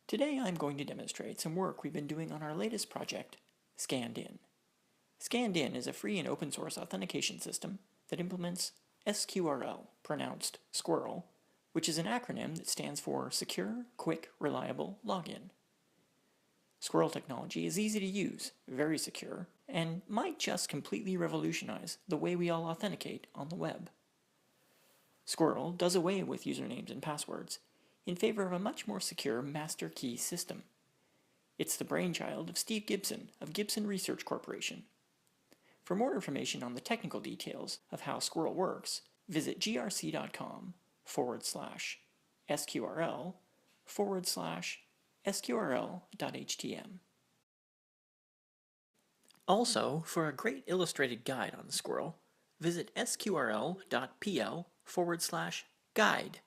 Today I'm going to demonstrate some work we've been doing on our latest project, Scanned.in. Scanned.in is a free and open source authentication system that implements SQRL, pronounced SQRL, which is an acronym that stands for Secure, Quick, Reliable Login. SQRL technology is easy to use, very secure, and might just completely revolutionize the way we all authenticate on the web. SQRL does away with usernames and passwords in favor of a much more secure master key system. It's the brainchild of Steve Gibson of Gibson Research Corporation. For more information on the technical details of how SQRL works, visit grc.com/SQRL/SQRL.htm. Also, for a great illustrated guide on SQRL, visit sqrl.pl/guide.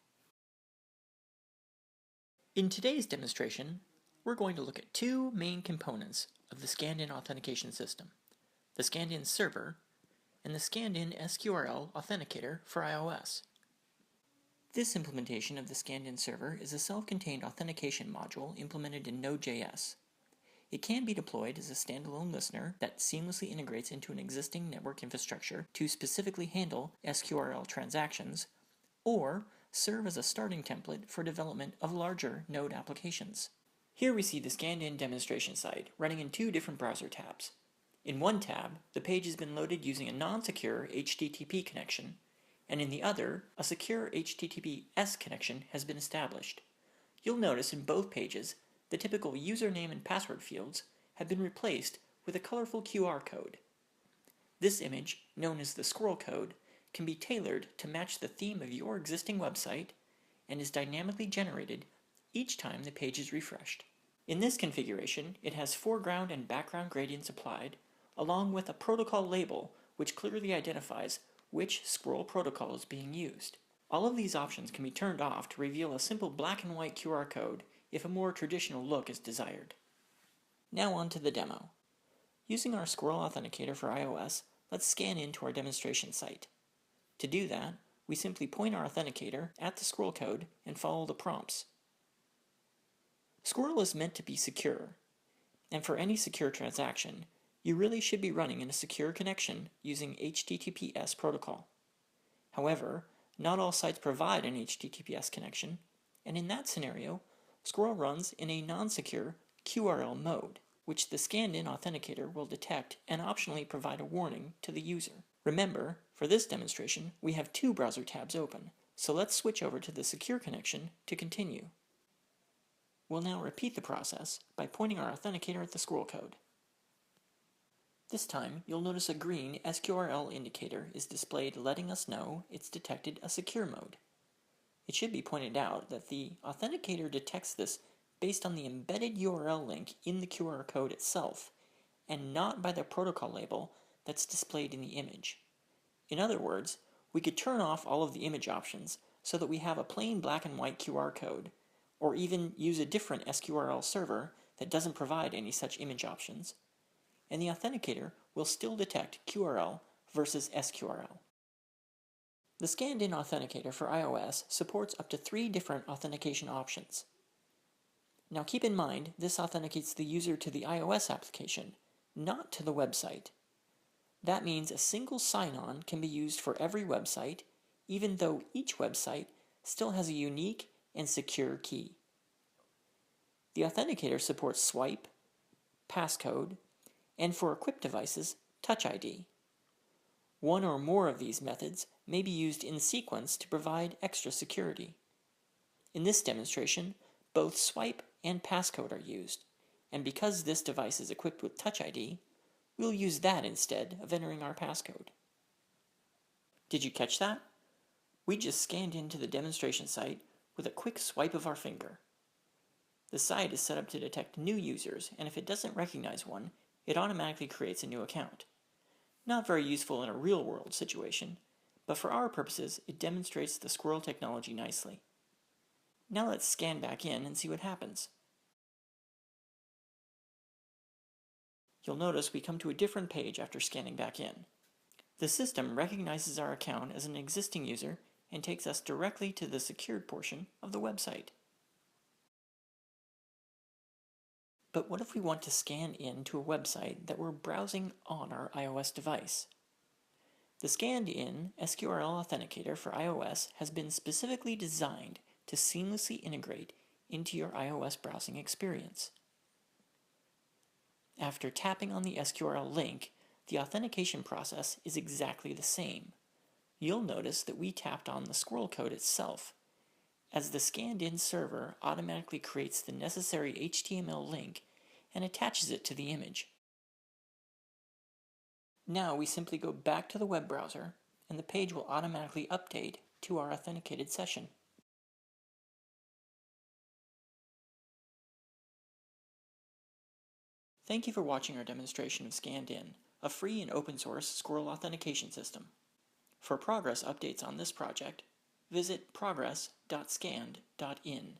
In today's demonstration, we're going to look at two main components of the Scanned.in authentication system, the Scanned.in server and the Scanned.in SQRL Authenticator for iOS. This implementation of the Scanned.in server is a self-contained authentication module implemented in Node.js. It can be deployed as a standalone listener that seamlessly integrates into an existing network infrastructure to specifically handle SQRL transactions, or serve as a starting template for development of larger Node applications. Here we see the Scanned.in demonstration site running in two different browser tabs. In one tab, the page has been loaded using a non-secure HTTP connection, and in the other, a secure HTTPS connection has been established. You'll notice in both pages, the typical username and password fields have been replaced with a colorful QR code. This image, known as the SQRL code, can be tailored to match the theme of your existing website and is dynamically generated each time the page is refreshed. In this configuration, it has foreground and background gradients applied, along with a protocol label which clearly identifies which SQRL protocol is being used. All of these options can be turned off to reveal a simple black and white QR code if a more traditional look is desired. Now on to the demo. Using our SQRL Authenticator for iOS, let's scan into our demonstration site. To do that, we simply point our authenticator at the SQRL code and follow the prompts. SQRL is meant to be secure, and for any secure transaction, you really should be running in a secure connection using HTTPS protocol. However, not all sites provide an HTTPS connection, and in that scenario, SQRL runs in a non-secure QRL mode, which the Scanned.in authenticator will detect and optionally provide a warning to the user. Remember, for this demonstration, we have two browser tabs open, so let's switch over to the secure connection to continue. We'll now repeat the process by pointing our authenticator at the SQRL code. This time, you'll notice a green SQRL indicator is displayed letting us know it's detected a secure mode. It should be pointed out that the authenticator detects this based on the embedded URL link in the QR code itself, and not by the protocol label that's displayed in the image. In other words, we could turn off all of the image options so that we have a plain black and white QR code, or even use a different SQRL server that doesn't provide any such image options, and the authenticator will still detect QRL versus SQRL. The Scanned.in authenticator for iOS supports up to 3 different authentication options. Now keep in mind, this authenticates the user to the iOS application, not to the website. That means a single sign-on can be used for every website, even though each website still has a unique and secure key. The authenticator supports swipe, passcode, and for equipped devices, Touch ID. One or more of these methods may be used in sequence to provide extra security. In this demonstration, both swipe and passcode are used, and because this device is equipped with Touch ID, we'll use that instead of entering our passcode. Did you catch that? We just scanned into the demonstration site with a quick swipe of our finger. The site is set up to detect new users, and if it doesn't recognize one, it automatically creates a new account. Not very useful in a real-world situation, but for our purposes, it demonstrates the SQRL technology nicely. Now let's scan back in and see what happens. You'll notice we come to a different page after scanning back in. The system recognizes our account as an existing user and takes us directly to the secured portion of the website. But what if we want to scan in to a website that we're browsing on our iOS device? The Scanned.in SQRL Authenticator for iOS has been specifically designed to seamlessly integrate into your iOS browsing experience. After tapping on the SQRL link, the authentication process is exactly the same. You'll notice that we tapped on the squirrel code itself, as the Scanned.in server automatically creates the necessary HTML link and attaches it to the image. Now we simply go back to the web browser, and the page will automatically update to our authenticated session. Thank you for watching our demonstration of Scanned.in, a free and open source SQRL authentication system. For progress updates on this project, visit progress.scanned.in.